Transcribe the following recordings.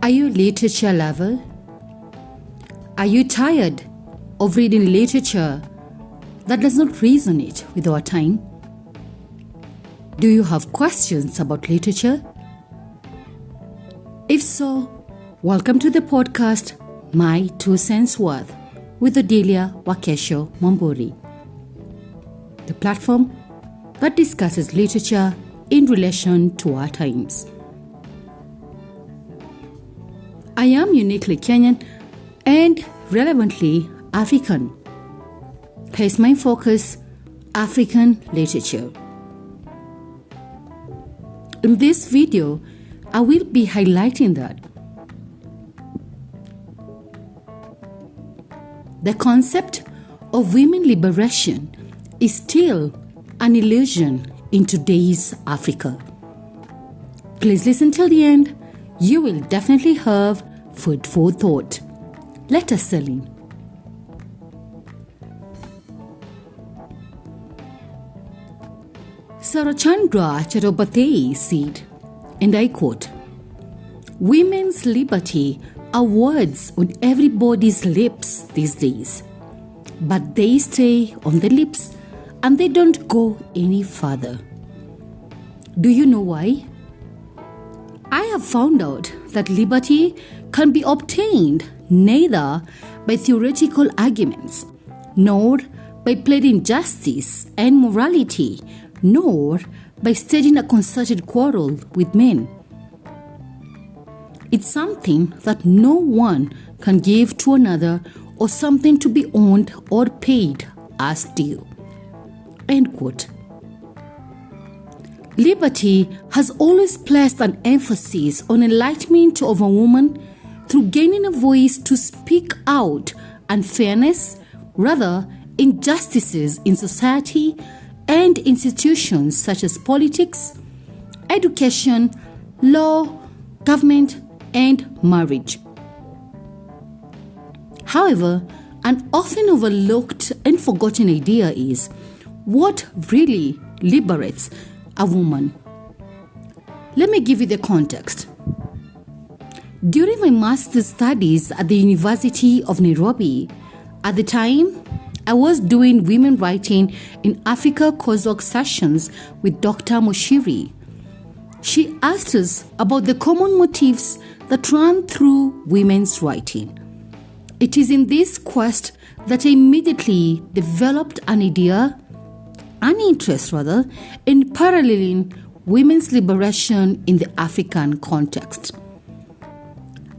Are you a literature lover? Are you tired of reading literature that does not resonate with our time? Do you have questions about literature? If so, welcome to the podcast My Two Cents Worth with Odelia Wakesho Mamburi, the platform that discusses literature in relation to our times. I am uniquely Kenyan and relevantly African. Hence my focus, African literature. In this video, I will be highlighting that the concept of women liberation is still an illusion in today's Africa. Please listen till the end. You will definitely have food for thought. Let us settle in. Sarachandra Chattopadhyay said, and I quote, "Women's liberty are words on everybody's lips these days, but they stay on the lips and they don't go any further. Do you know why? I have found out that liberty can be obtained neither by theoretical arguments, nor by pleading justice and morality, nor by staging a concerted quarrel with men. It's something that no one can give to another or something to be owned or paid as due." End quote. Liberty has always placed an emphasis on enlightenment of a woman through gaining a voice to speak out unfairness, rather injustices in society and institutions such as politics, education, law, government, and marriage. However, an often overlooked and forgotten idea is what really liberates a woman. Let me give you the context. During my master's studies at the University of Nairobi, at the time, I was doing women writing in Africa coursework sessions with Dr. Moshiri. She asked us about the common motifs that run through women's writing. It is in this quest that I immediately developed an interest in paralleling women's liberation in the African context.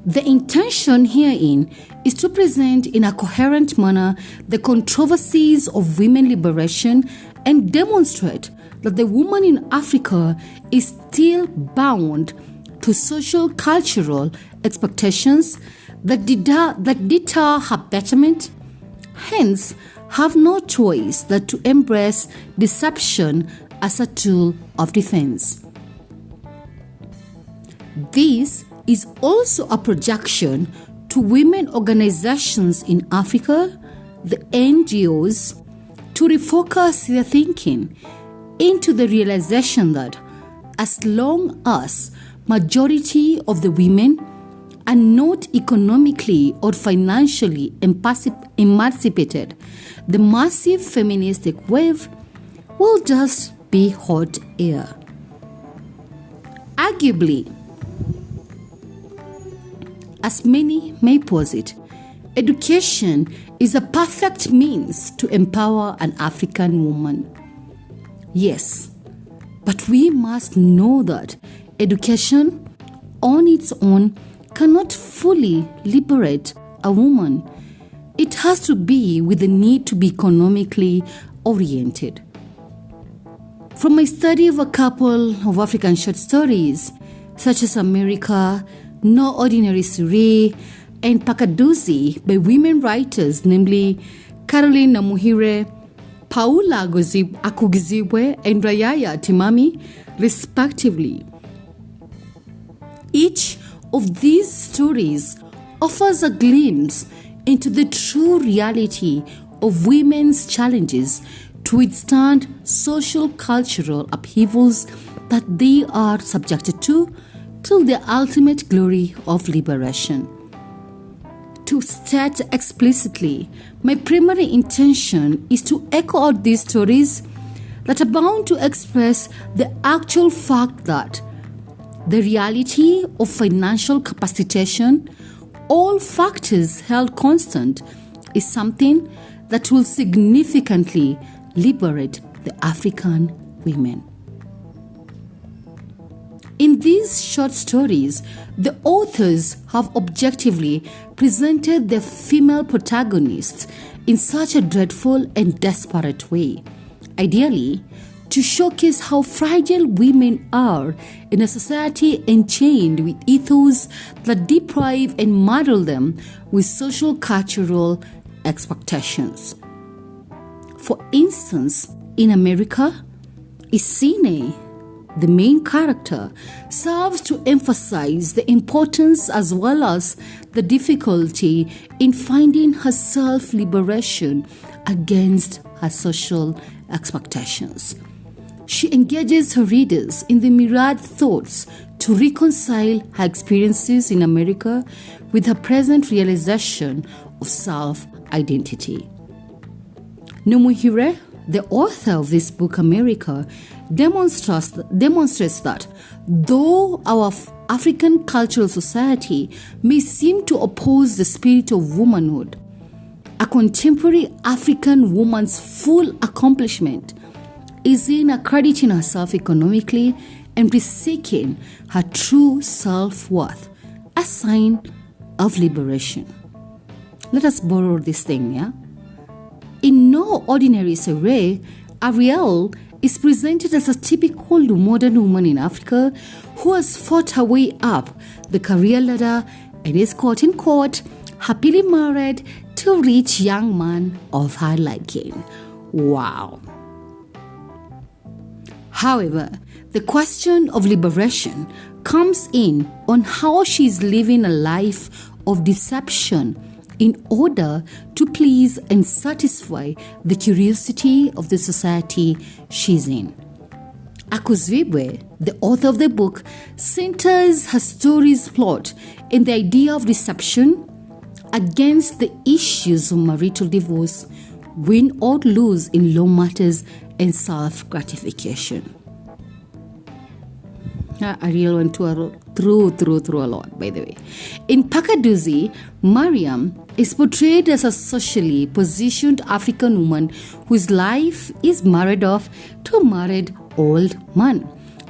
The intention herein is to present in a coherent manner the controversies of women liberation and demonstrate that the woman in Africa is still bound to social cultural expectations that deter her betterment, hence have no choice but to embrace deception as a tool of defense. This is also a projection to women organizations in Africa, the NGOs, to refocus their thinking into the realization that as long as majority of the women are not economically or financially emancipated, the massive feministic wave will just be hot air. Arguably, as many may posit, education is a perfect means to empower an African woman. Yes, but we must know that education on its own cannot fully liberate a woman. It has to be with the need to be economically oriented. From my study of a couple of African short stories, such as America, No Ordinary Siri, and Pakaduzi by women writers, namely Caroline Namuhire, Paula Akugizibwe, and Rayaya Timami, respectively. Each of these stories offers a glimpse into the true reality of women's challenges to withstand social cultural upheavals that they are subjected to, till the ultimate glory of liberation. To state explicitly, my primary intention is to echo out these stories that are bound to express the actual fact that the reality of financial capacitation, all factors held constant, is something that will significantly liberate the African women. In these short stories, the authors have objectively presented their female protagonists in such a dreadful and desperate way, ideally to showcase how fragile women are in a society enchained with ethos that deprive and muddle them with social cultural expectations. For instance, in America, Isine, the main character, serves to emphasize the importance as well as the difficulty in finding her self-liberation against her social expectations. She engages her readers in the myriad thoughts to reconcile her experiences in America with her present realization of self-identity. Numuhire, the author of this book, America, demonstrates that though our African cultural society may seem to oppose the spirit of womanhood, a contemporary African woman's full accomplishment is in accrediting herself economically and seeking her true self-worth, a sign of liberation. Let us borrow this thing, yeah? In no ordinary array, Ariel is presented as a typical modern woman in Africa who has fought her way up the career ladder and is quote-unquote happily married to a rich young man of her liking. Wow. However, the question of liberation comes in on how she is living a life of deception in order to please and satisfy the curiosity of the society she's in. Akuzibwe, the author of the book, centers her story's plot in the idea of deception against the issues of marital divorce, win or lose in law matters, and self-gratification. I really went through a lot, by the way. In Pakaduzi, Mariam is portrayed as a socially positioned African woman whose life is married off to a married old man,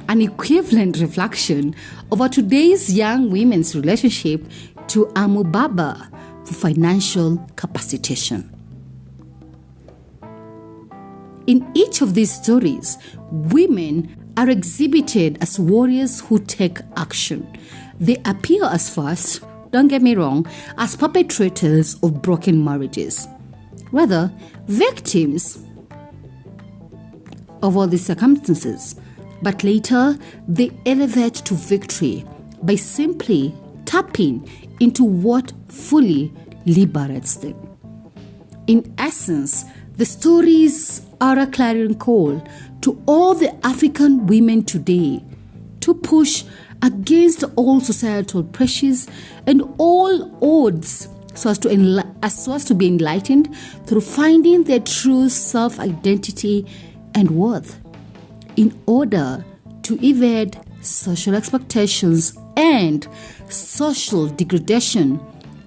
an equivalent reflection of our today's young women's relationship to Amubaba for financial capacitation. In each of these stories, women are exhibited as warriors who take action. They appear as first, don't get me wrong, as perpetrators of broken marriages. Rather, victims of all these circumstances. But later, they elevate to victory by simply tapping into what fully liberates them. In essence, the stories are a clarion call to all the African women today to push against all societal pressures and all odds so as to be enlightened through finding their true self-identity and worth in order to evade social expectations and social degradation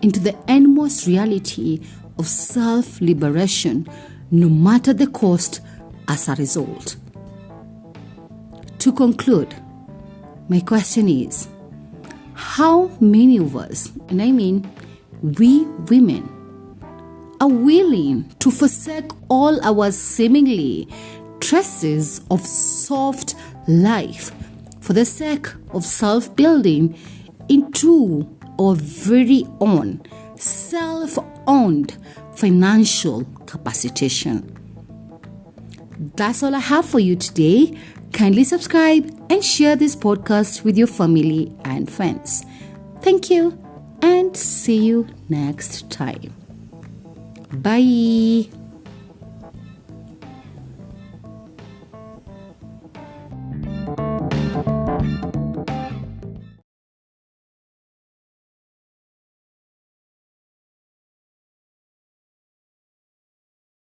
into the inmost reality of self-liberation, no matter the cost as a result. To conclude, my question is, how many of us, and I mean we women, are willing to forsake all our seemingly traces of soft life for the sake of self-building into our very own self-owned financial capacitation? That's all I have for you today. Kindly subscribe and share this podcast with your family and friends. Thank you and see you next time. Bye.